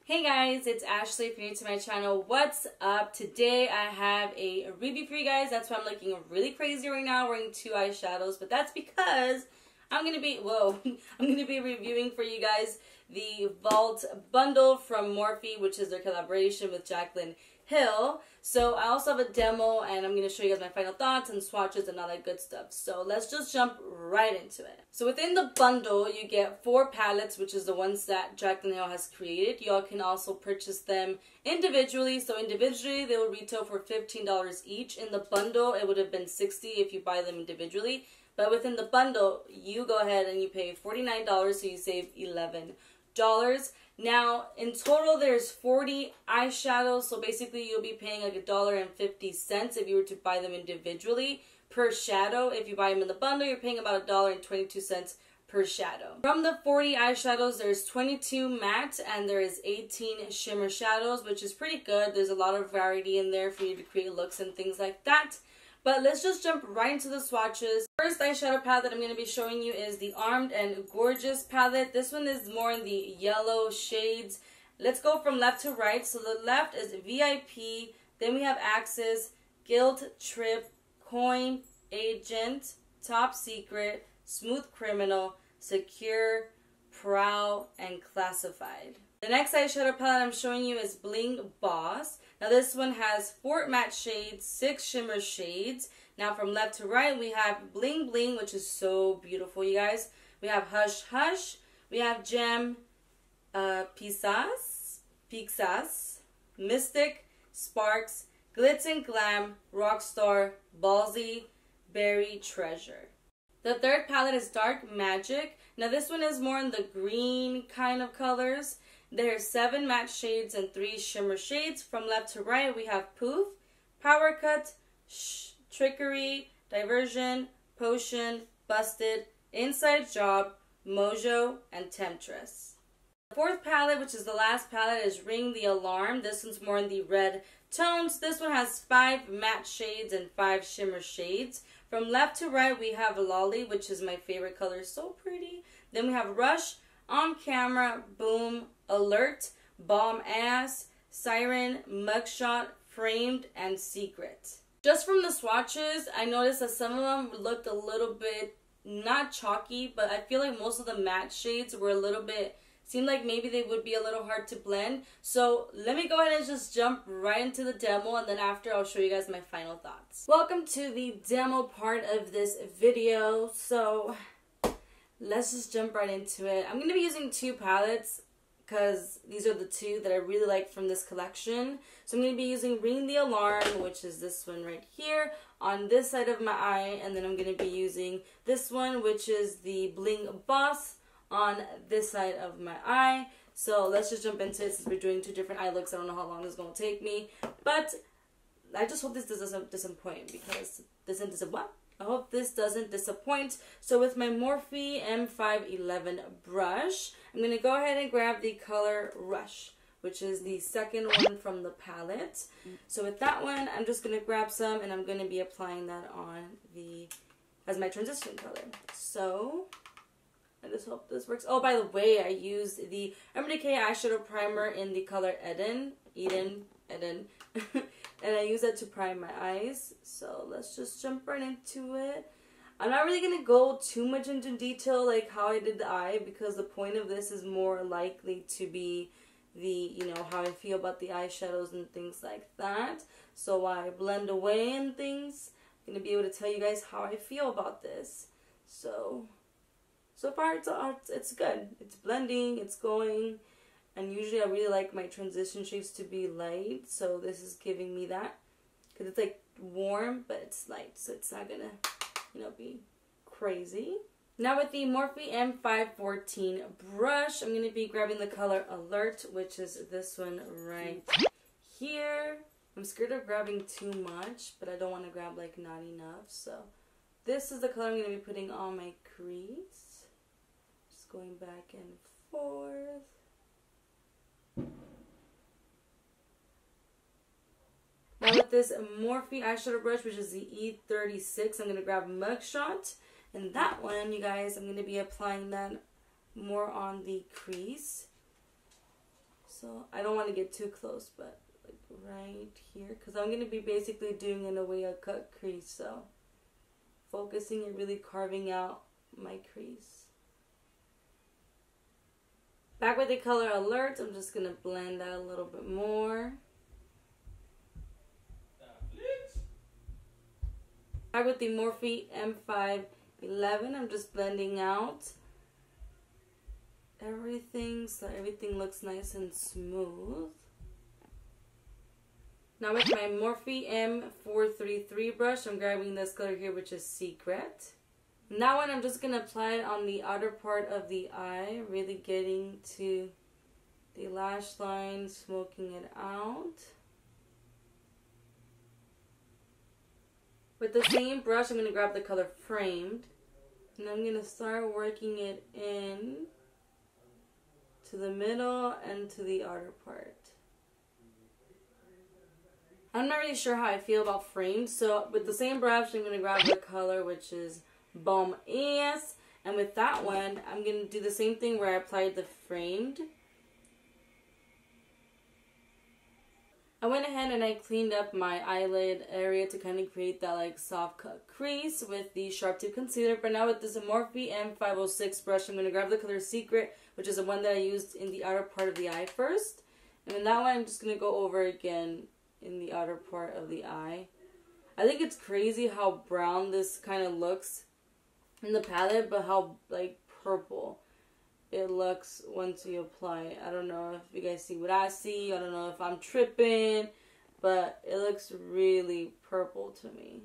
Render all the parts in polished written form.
Hey guys, it's Ashley. If you're new to my channel, what's up? Today I have a review for you guys. That's why I'm looking really crazy right now, wearing two eyeshadows. But that's because I'm gonna be reviewing for you guys the Vault bundle from Morphe, which is their collaboration with Jaclyn. So I also have a demo, and I'm going to show you guys my final thoughts and swatches and all that good stuff. So let's just jump right into it. So within the bundle, you get 4 palettes, which is the ones that Jaclyn has created. Y'all can also purchase them individually. So individually, they will retail for $15 each. In the bundle, it would have been $60 if you buy them individually. But within the bundle, you go ahead and you pay $49, so you save $11. Now, in total, there's 40 eyeshadows, so basically you'll be paying like $1.50 if you were to buy them individually per shadow. If you buy them in the bundle, you're paying about $1.22 per shadow. From the 40 eyeshadows, there's 22 matte and there is 18 shimmer shadows, which is pretty good. There's a lot of variety in there for you to create looks and things like that. But let's just jump right into the swatches. First eyeshadow palette that I'm going to be showing you is the Armed and Gorgeous palette. This one is more in the yellow shades. Let's go from left to right. So the left is VIP, then we have Axis, Guilt Trip, Coin, Agent, Top Secret, Smooth Criminal, Secure, Prowl, and Classified. The next eyeshadow palette I'm showing you is Bling Boss. Now this one has 4 matte shades, 6 shimmer shades. Now from left to right we have Bling Bling, which is so beautiful, you guys. We have Hush Hush. We have Gem, Pixas, Mystic, Sparks, Glitz and Glam, Rockstar, Ballsy, Berry Treasure. The third palette is Dark Magic. Now this one is more in the green kind of colors. There's 7 matte shades and 3 shimmer shades. From left to right, we have Poof, Power Cut, Trickery, Diversion, Potion, Busted, Inside Job, Mojo, and Temptress. The fourth palette, which is the last palette, is Ring the Alarm. This one's more in the red tones. This one has 5 matte shades and 5 shimmer shades. From left to right, we have Lolly, which is my favorite color. So pretty. Then we have Rush, On Camera, Boom, Alert, Bomb Ass, Siren, Mugshot, Framed, and Secret. Just from the swatches, I noticed that some of them looked a little bit, not chalky, but I feel like most of the matte shades were a little bit, seemed like maybe they would be a little hard to blend. So let me go ahead and just jump right into the demo, and then after I'll show you guys my final thoughts. Welcome to the demo part of this video. So let's just jump right into it. I'm going to be using 2 palettes because these are the 2 that I really like from this collection. So I'm going to be using Ring the Alarm, which is this one right here, on this side of my eye. And then I'm going to be using this one, which is the Bling Boss, on this side of my eye. So let's just jump into it since we're doing 2 different eye looks. I don't know how long this is going to take me. But I just hope this doesn't disappoint, because I hope this doesn't disappoint. So with my Morphe M511 brush, I'm going to go ahead and grab the color Rush, which is the second one from the palette. So with that one, I'm just going to grab some, and I'm going to be applying that on as my transition color. So I just hope this works. Oh, by the way, I used the Urban Decay eyeshadow primer in the color Eden. And I use that to prime my eyes. So let's just jump right into it. I'm not really going to go too much into detail like how I did the eye, because the point of this is more likely to be how I feel about the eyeshadows and things like that. So while I blend away and things, I'm going to be able to tell you guys how I feel about this. So far it's good. It's blending, it's going. And usually I really like my transition shades to be light, so this is giving me that. Because it's like warm, but it's light, so it's not gonna, be crazy. Now with the Morphe M514 brush, I'm gonna be grabbing the color Alert, which is this one right here. I'm scared of grabbing too much, but I don't want to grab like not enough, so this is the color I'm gonna be putting on my crease. Just going back and forth. Now with this Morphe eyeshadow brush, which is the E36, I'm going to grab Mugshot. And that one, you guys, I'm going to be applying that more on the crease. So I don't want to get too close, but like right here, because I'm going to be basically doing in a way a cut crease. So focusing and really carving out my crease. Back with the color Alert, I'm just going to blend that a little bit more. Back with the Morphe M511, I'm just blending out everything so everything looks nice and smooth. Now with my Morphe M433 brush, I'm grabbing this color here, which is Secret. Now one, I'm just going to apply it on the outer part of the eye, really getting to the lash line, smoking it out. With the same brush, I'm going to grab the color Framed, and I'm going to start working it in to the middle and to the outer part. I'm not really sure how I feel about Framed, so with the same brush, I'm going to grab the color, which is Bomb Ass, and with that one, I'm going to do the same thing where I applied the Framed. I went ahead and I cleaned up my eyelid area to kind of create that like soft cut crease with the Sharp Tip Concealer. But now with this Morphe M506 brush, I'm going to grab the color Secret, which is the one that I used in the outer part of the eye first. And then that one I'm just going to go over again in the outer part of the eye. I think it's crazy how brown this kind of looks in the palette, but how like purple it looks once you apply it. I don't know if you guys see what I see. I don't know if I'm tripping, but it looks really purple to me.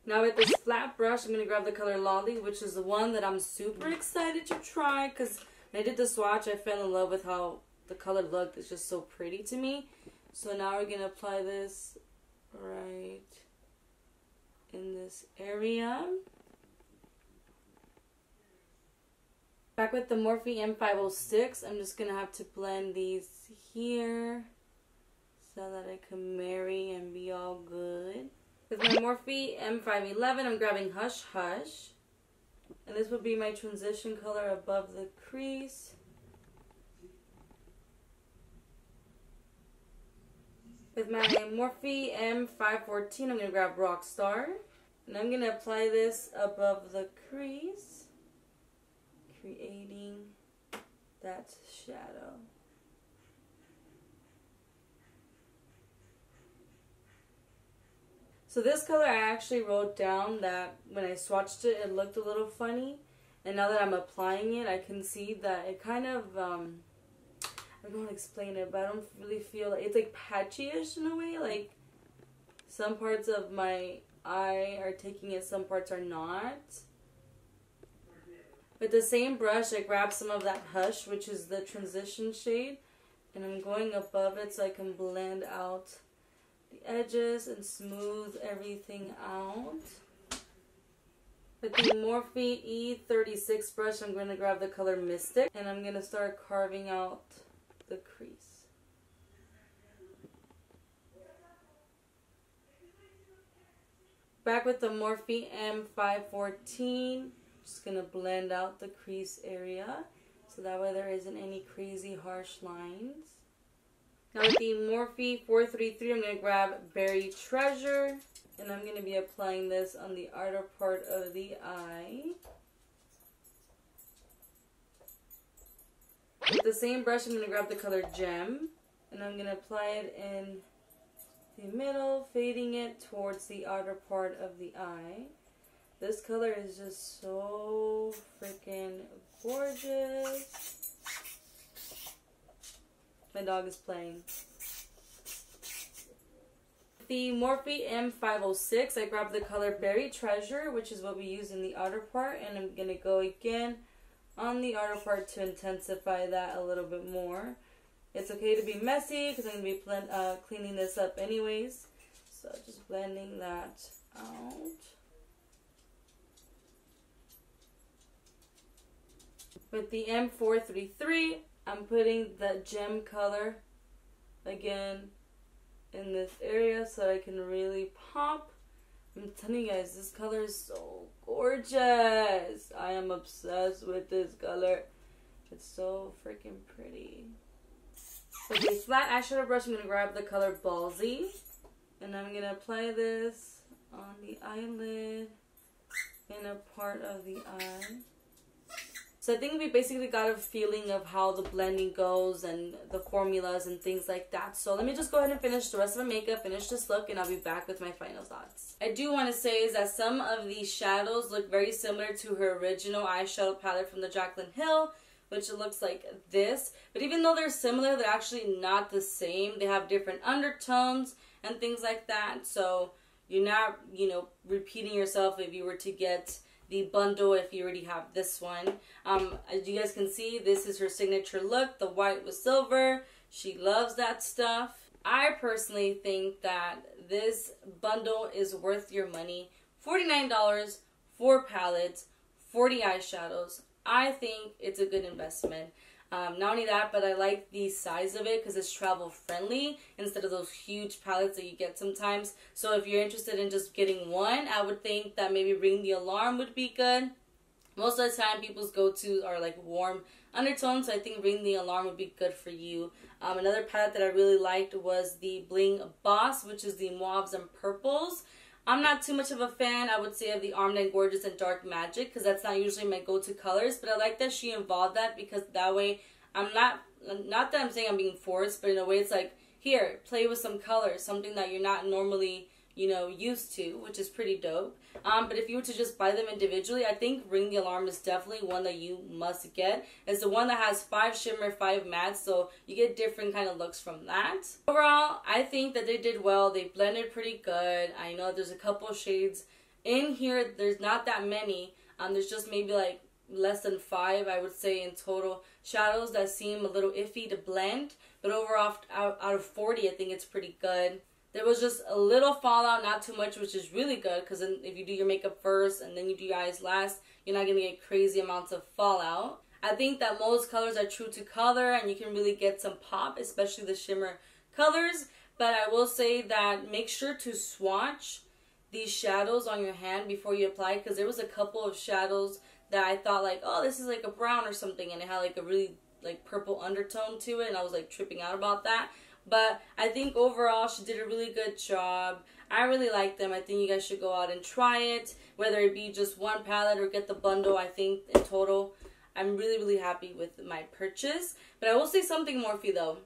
Now with this flat brush, I'm going to grab the color Lolly, which is the one that I'm super excited to try, because when I did the swatch, I fell in love with how the color looked. It's just so pretty to me. So now we're going to apply this right in this area. Back with the Morphe M506, I'm just going to have to blend these here so that I can marry and be all good. With my Morphe M511, I'm grabbing Hush Hush. And this would be my transition color above the crease. With my Morphe M514, I'm going to grab Rockstar. And I'm going to apply this above the crease, creating that shadow. So this color I actually wrote down that when I swatched it, it looked a little funny. And now that I'm applying it, I can see that it kind of, I don't want to explain it, but I don't really feel like, it's like patchy-ish in a way. Like some parts of my eye are taking it, some parts are not. With the same brush, I grabbed some of that Hush, which is the transition shade, and I'm going above it so I can blend out the edges and smooth everything out. With the Morphe E36 brush, I'm going to grab the color Mystic, and I'm going to start carving out the crease. Back with the Morphe M514, just going to blend out the crease area so that way there isn't any crazy harsh lines. Now with the Morphe 433, I'm going to grab Berry Treasure, and I'm going to be applying this on the outer part of the eye. With the same brush, I'm going to grab the color Gem, and I'm going to apply it in the middle, fading it towards the outer part of the eye. This color is just so freaking gorgeous. My dog is playing. The Morphe M506, I grabbed the color Berry Treasure, which is what we use in the outer part, and I'm going to go again on the outer part to intensify that a little bit more. It's okay to be messy because I'm going to be cleaning this up anyways. So just blending that out. With the M433, I'm putting the Gem color again in this area so I can really pop. I'm telling you guys, this color is so gorgeous. I am obsessed with this color. It's so freaking pretty. With a flat eyeshadow brush, I'm going to grab the color Ballsy. And I'm going to apply this on the eyelid and a part of the eye. So I think we basically got a feeling of how the blending goes and the formulas and things like that. So let me just go ahead and finish the rest of my makeup, finish this look, and I'll be back with my final thoughts. I do want to say is that some of these shadows look very similar to her original eyeshadow palette from the Jaclyn Hill, which looks like this. But even though they're similar, they're actually not the same. They have different undertones and things like that. So you're not, you know, repeating yourself if you were to get the bundle if you already have this one. As you guys can see, this is her signature look, the white with silver. She loves that stuff. I personally think that this bundle is worth your money. $49, 4 palettes, 40 eyeshadows. I think it's a good investment. Not only that, but I like the size of it because it's travel friendly instead of those huge palettes that you get sometimes. So if you're interested in just getting one, I would think that maybe Ring the Alarm would be good. Most of the time, people's go-tos are like warm undertones, so I think Ring the Alarm would be good for you. Another palette that I really liked was the Bling Boss, which is the mauves and purples. I'm not too much of a fan, I would say, of the Armed and Gorgeous and Dark Magic because that's not usually my go-to colors, but I like that she involved that because that way I'm not that I'm saying I'm being forced, but in a way it's like, here, play with some colors, something that you're not normally, you know, used to, which is pretty dope. But if you were to just buy them individually, I think Ring the Alarm is definitely one that you must get. It's the one that has 5 shimmer, 5 matte, so you get different kind of looks from that. Overall, I think that they did well. They blended pretty good. I know there's a couple shades in here. There's not that many. There's just maybe like less than 5, I would say, in total shadows that seem a little iffy to blend. But overall, out of 40, I think it's pretty good. There was just a little fallout, not too much, which is really good because if you do your makeup first and then you do your eyes last, you're not going to get crazy amounts of fallout. I think that most colors are true to color and you can really get some pop, especially the shimmer colors. But I will say that make sure to swatch these shadows on your hand before you apply, because there was a couple of shadows that I thought like, oh, this is like a brown or something, and it had like a really like purple undertone to it, and I was like tripping out about that. But I think overall she did a really good job. I really like them. I think you guys should go out and try it, whether it be just one palette or get the bundle. I think in total I'm really, really happy with my purchase. But I will say something, Morphe, though.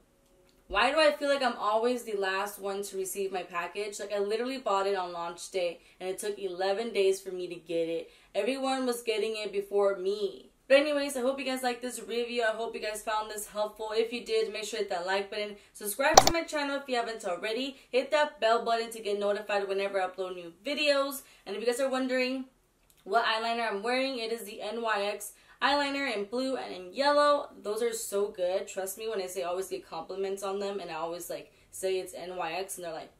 Why do I feel like I'm always the last one to receive my package? Like, I literally bought it on launch day, and it took 11 days for me to get it. Everyone was getting it before me. But anyways, I hope you guys liked this review. I hope you guys found this helpful. If you did, make sure to hit that like button. Subscribe to my channel if you haven't already. Hit that bell button to get notified whenever I upload new videos. And if you guys are wondering what eyeliner I'm wearing, it is the NYX eyeliner in blue and in yellow. Those are so good. Trust me when I say I always get compliments on them, and I always like say it's NYX and they're like,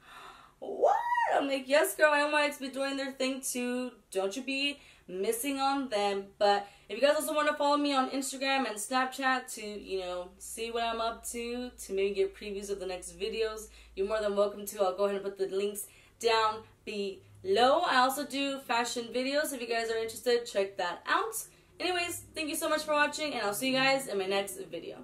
what? I'm like, yes girl, NYX be doing their thing too. Don't you be missing on them. But if you guys also want to follow me on Instagram and Snapchat to, you know, see what I'm up to maybe get previews of the next videos, you're more than welcome to. I'll go ahead and put the links down below. I also do fashion videos. If you guys are interested, check that out. Anyways, thank you so much for watching, and I'll see you guys in my next video.